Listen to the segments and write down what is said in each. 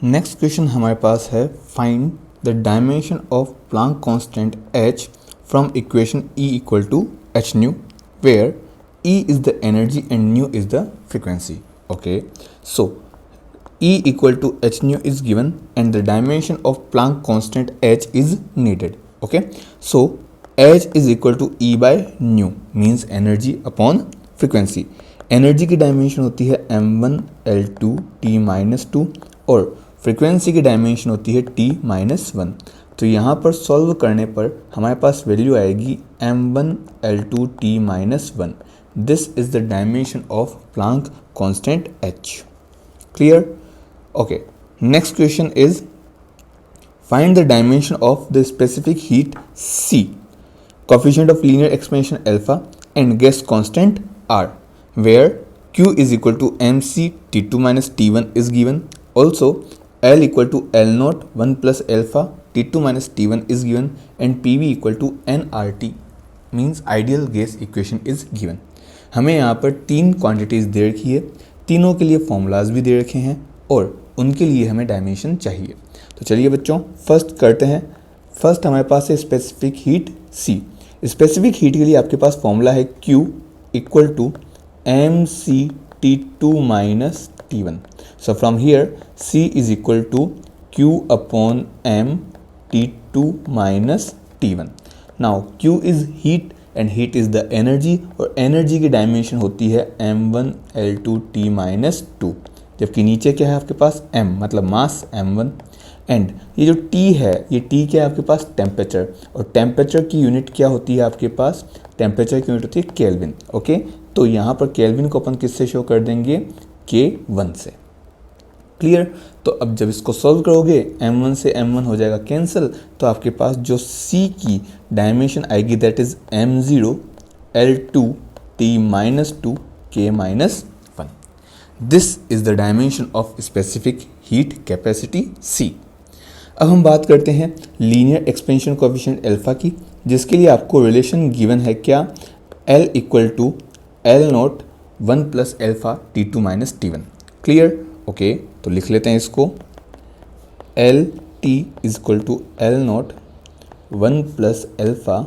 Next question हमारे पास है find the dimension of Planck constant h from equation E equal to h nu where E is the energy and nu is the frequency. Okay, so E equal to h nu is given and the dimension of Planck constant h is needed. Okay, so h is equal to E by nu means energy upon frequency. Energy की dimension होती है m1 L2 t minus 2 और frequency की dimension होती है t minus 1. तो यहाँ पर सॉल्व करने पर हमारे पास वैल्यू आएगी m1 L2 t minus 1. This is the dimension of Planck constant h. Clear? Okay. Next question is find the dimension of the specific heat C, coefficient of linear expansion alpha and gas constant R, where Q is equal to mc T2 minus T1 is given. Also L equal to L naught 1 plus alpha T2 minus T1 is given and PV equal to nRT means ideal gas equation is given. हमें यहाँ पर 3 quantities दे रखी है, तीनों के लिए formulas भी दे रखे हैं और उनके लिए हमें डायमेंशन चाहिए. तो चलिए बच्चों फर्स्ट करते हैं. फर्स्ट हमारे पास है specific heat C. Specific heat के लिए आपके पास फॉर्मूला है Q equal to mc T2 minus T1. So from here C is equal to Q upon m T2 minus T1. Now Q is heat and heat is the energy और energy की dimension होती है m1 L2 t minus 2. जबकि नीचे क्या है आपके पास m मतलब मास m1 एंड ये जो t है ये t क्या है आपके पास टेम्परेचर और टेम्परेचर की यूनिट क्या होती है आपके पास टेम्परेचर की यूनिट होती है केल्विन. ओके, तो यहाँ पर केल्विन को अपन किससे शो कर देंगे K1 से. क्लियर? तो अब जब इसको सॉल्व करोगे m1 से m1 हो जाएगा कैंसिल तो आपके पास जो C की डायमेंशन आएगी that is m0 L2 t minus 2 K minus 1. This is the dimension of specific heat capacity C. अब हम बात करते हैं लीनियर एक्सपेंशन कोएफिशिएंट अल्फा की, जिसके लिए आपको रिलेशन गिवन है क्या L equal to L naught 1 plus alpha T2 minus T1. Clear? Okay, तो लिख लेते हैं इसको L T is equal to L naught 1 plus alpha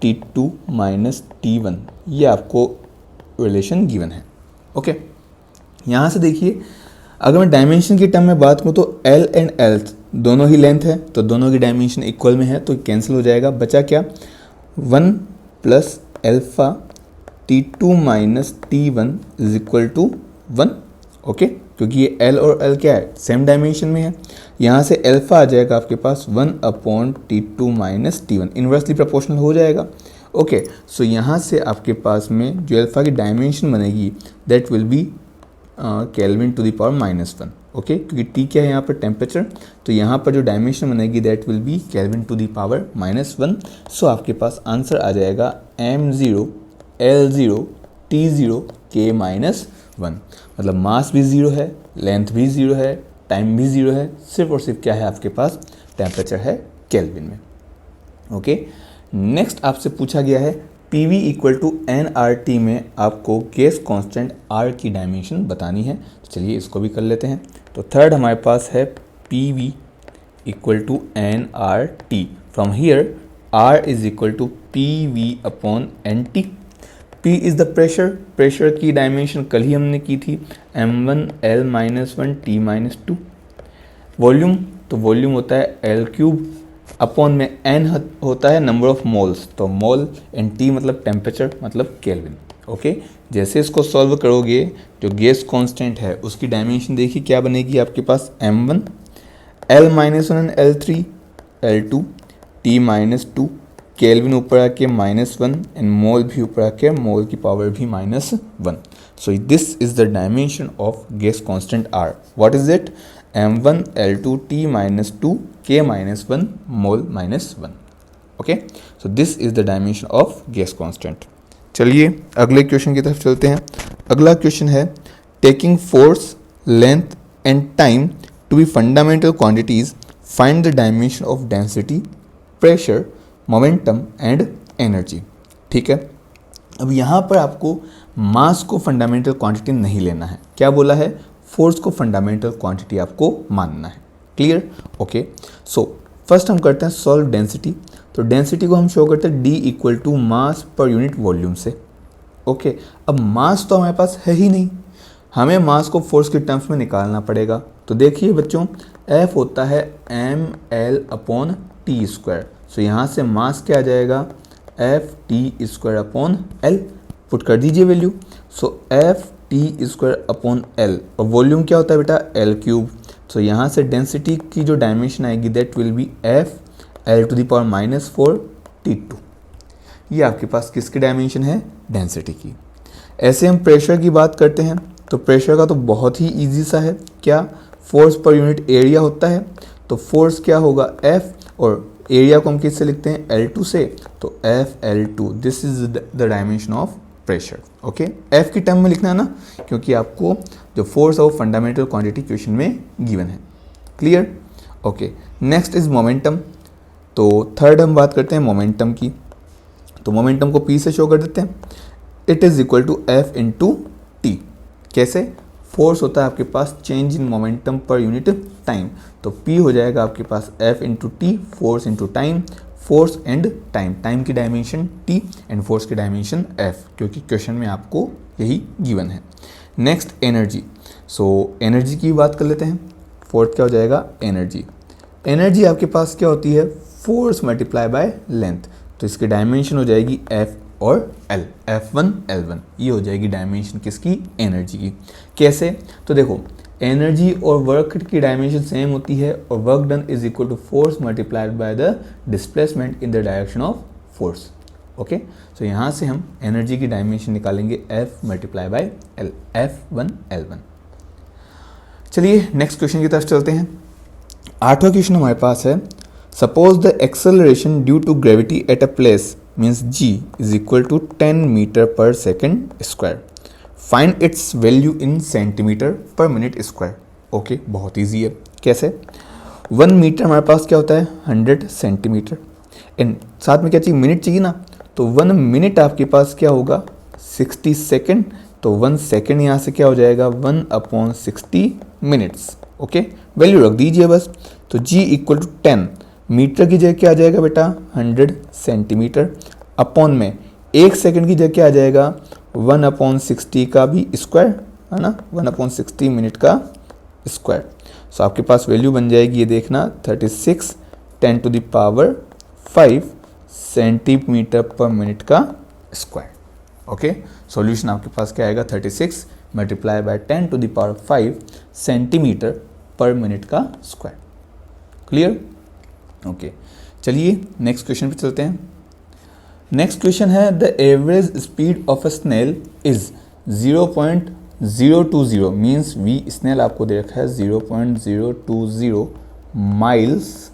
T2 minus T1. ये आपको रिलेशन गिवन है. ओके, यहाँ से देखिए अगर मैं डायमेंशन की टर्म में बात करूँ तो L एंड L दोनों ही लेंथ है तो दोनों की डायमेंशन इक्वल में है तो कैंसिल हो जाएगा. बचा क्या 1 plus alpha T2 minus T1 is equal to 1. Okay, क्योंकि ये L और L क्या है सेम डायमेंशन में है. यहाँ से अल्फा आ जाएगा आपके पास 1 upon T2 minus T1 inversely proportional हो जाएगा. ओके, सो यहाँ से आपके पास में जो अल्फा की डायमेंशन बनेगी that will be kelvin to the power minus 1. Okay, क्योंकि T क्या है यहाँ पर टेम्परेचर तो यहाँ पर जो डायमेंशन बनेगी that will be kelvin to the power minus 1. So आपके पास आंसर आ जाएगा m0 L0 T0 K minus 1. मतलब मास भी ज़ीरो है, लेंथ भी ज़ीरो है, टाइम भी ज़ीरो है, सिर्फ और सिर्फ क्या है आपके पास टेम्परेचर है केल्विन में. ओके, नेक्स्ट आपसे पूछा गया है PV इक्वल टू nRT में आपको गैस कांस्टेंट R की डायमेंशन बतानी है. तो चलिए इसको भी कर लेते हैं. तो थर्ड हमारे पास है PV equal to nRT. From here R is equal to PV upon NT. P is the pressure. Pressure की डायमेंशन कल ही हमने की थी m1 L minus 1 T minus 2. Volume तो वॉल्यूम होता है L क्यूब अपॉन में N होता है नंबर ऑफ मोल्स तो मोल एंड T मतलब टेम्परेचर मतलब केल्विन. ओके, जैसे इसको सॉल्व करोगे जो गैस कांस्टेंट है उसकी डायमेंशन देखिए क्या बनेगी आपके पास m1 L minus 1 L3 L2 T minus 2 kelvin ऊपर आके माइनस 1 एंड मोल भी ऊपर आके मोल की पावर भी minus 1. So this is the dimension of gas constant R. What is it m1 L2 T minus 2 K minus 1 mole minus 1. Okay, so this is the dimension of gas constant. चलिए अगले question की तरफ चलते हैं. अगला question है taking force length and time to be fundamental quantities find the dimension of density pressure momentum and energy. ठीक है, अब यहाँ पर आपको मास को फंडामेंटल क्वांटिटी नहीं लेना है. क्या बोला है फोर्स को फंडामेंटल क्वांटिटी आपको मानना है। क्लियर? ओके, सो फर्स्ट हम करते हैं सॉल्व डेंसिटी। तो डेंसिटी को हम शो करते हैं D equal to mass per unit volume से। ओके, अब मास तो हमारे पास है ही नहीं, हमें मास को फोर्स के टर्म्स में निकालना पड़ेगा। तो देखिए बच्चों, F होता है ml/t²। सो यहाँ से मास क्या आ जाएगा, Ft²/L। पुट कर दीजिए वैल्यू। सो Ft²/L और वॉल्यूम क्या होता है बेटा, L³। सो यहाँ से डेंसिटी की जो डायमेंशन आएगी दैट विल बी F(L⁻⁴)T²। ये आपके पास किसकी डायमेंशन है, डेंसिटी की। ऐसे हम प्रेशर की बात करते हैं, तो प्रेशर का तो बहुत ही इजी सा है, क्या, फोर्स पर यूनिट एरिया होता है। तो फोर्स क्या होगा, F, और एरिया को हम किससे लिखते हैं, L2 से, तो FL2। This is the dimension of pressure. Okay, F की टर्म में लिखना है ना, क्योंकि आपको जो फोर्स है वो फंडामेंटल क्वांटिटी क्वेश्चन में गिवन है। Clear? Okay, next is momentum. तो थर्ड हम बात करते हैं मोमेंटम की। तो मोमेंटम को P से शो कर देते हैं। It is equal to F into T. कैसे, फोर्स होता है आपके पास change in momentum per unit time, तो P हो जाएगा आपके पास F into T, force into time, force and time, time की डायमेंशन T एंड फोर्स की डायमेंशन F, क्योंकि क्वेश्चन में आपको यही गिवन है। Next energy. सो एनर्जी की बात कर लेते हैं। फोर्थ क्या हो जाएगा, एनर्जी। एनर्जी आपके पास क्या होती है, फोर्स मल्टीप्लाई बाय लेंथ। तो इसकी डायमेंशन हो जाएगी F और L, F1 L1। ये हो जाएगी डायमेंशन किसकी, एनर्जी की। कैसे, तो देखो एनर्जी और वर्क की डायमेंशन सेम होती है, और work done is equal to force multiplied by the displacement in the direction of force. Okay, so यहाँ से हम एनर्जी की डायमेंशन निकालेंगे F multiply by L, F1 L1। चलिए नेक्स्ट क्वेश्चन की तरफ चलते हैं। आठवां क्वेश्चन हमारे पास है, suppose the acceleration due to gravity at a place means G is equal to 10 metre per second square, find its value in centimetre पर मिनट स्क्वायर। ओके, बहुत ईजी है। कैसे, 1 मीटर हमारे पास क्या होता है, 100 सेंटीमीटर, एंड साथ में क्या चाहिए, मिनट चाहिए ना, तो 1 मिनट आपके पास क्या होगा, 60 सेकेंड। तो 1 सेकेंड यहाँ से क्या हो जाएगा, 1/60 मिनट्स। ओके, वैल्यू रख दीजिए बस। तो G इक्वल टू 10 मीटर की जगह क्या आ जाएगा बेटा, 100 सेंटीमीटर, अपॉन में 1 सेकेंड की जगह क्या आ जाएगा, 1/60 का भी स्क्वायर, है ना, 1/60 मिनट का स्क्वायर। सो आपके पास वैल्यू बन जाएगी, ये देखना, 36 10⁵ सेंटीमीटर पर मिनट का स्क्वायर। ओके, सॉल्यूशन आपके पास क्या आएगा, 36 मल्टीप्लाई बाय 10⁵ सेंटीमीटर पर मिनट का स्क्वायर। क्लियर? ओके, चलिए नेक्स्ट क्वेश्चन पे चलते हैं। नेक्स्ट क्वेश्चन है, the average speed of a snail is 0.020 means V snail आपको दे रखा है 0.020 miles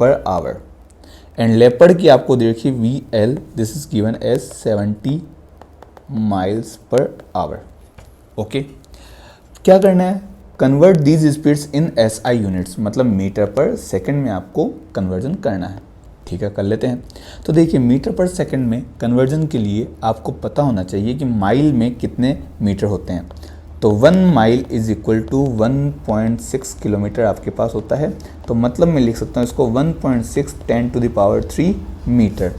per our, and leopard की आपको दे रखी है VL, this is given as 70 miles per hour. Okay, क्या करना है, convert these speeds in SI units, मतलब मीटर पर सेकंड में आपको कन्वर्जन करना है। ठीक है, कर लेते हैं। तो देखिए मीटर पर सेकंड में कन्वर्जन के लिए आपको पता होना चाहिए कि माइल में कितने मीटर होते हैं। तो 1 mile is equal to 1.6 kilometre आपके पास होता है। तो मतलब मैं लिख सकता हूँ इसको 1.6 10⁻³ मीटर।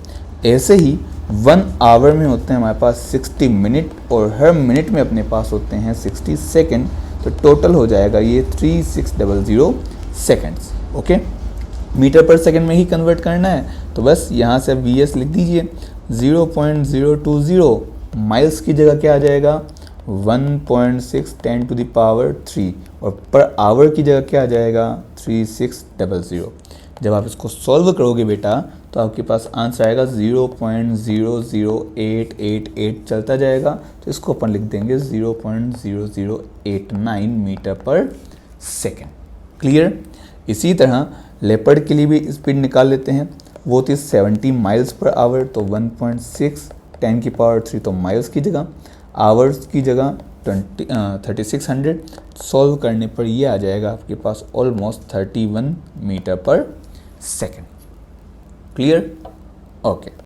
ऐसे ही 1 आवर में होते हैं हमारे पास 60 मिनट, और हर मिनट में अपने पास होते हैं 60 सेकेंड। तो टोटल हो जाएगा ये 3600 seconds. Okay, metre per second में ही कन्वर्ट करना है, तो बस यहाँ से VS लिख दीजिए। 0.020 माइल्स की जगह क्या आ जाएगा, 1.6 10⁻³ और पर आवर की जगह क्या आ जाएगा, 3600। जब आप इसको सॉल्व करोगे बेटा तो आपके पास आंसर आएगा 0.00888 चलता जाएगा। तो इसको अपन लिख देंगे 0.0089 मीटर पर सेकेंड। क्लियर? इसी तरह लेपर्ड के लिए भी स्पीड निकाल लेते हैं, वो थी 70 माइल्स पर आवर। तो 1.6 10⁻³ तो माइल्स की जगह, आवर्स की जगह 3600। सॉल्व करने पर ये आ जाएगा आपके पास almost 31 metre per second. Clear? Okay.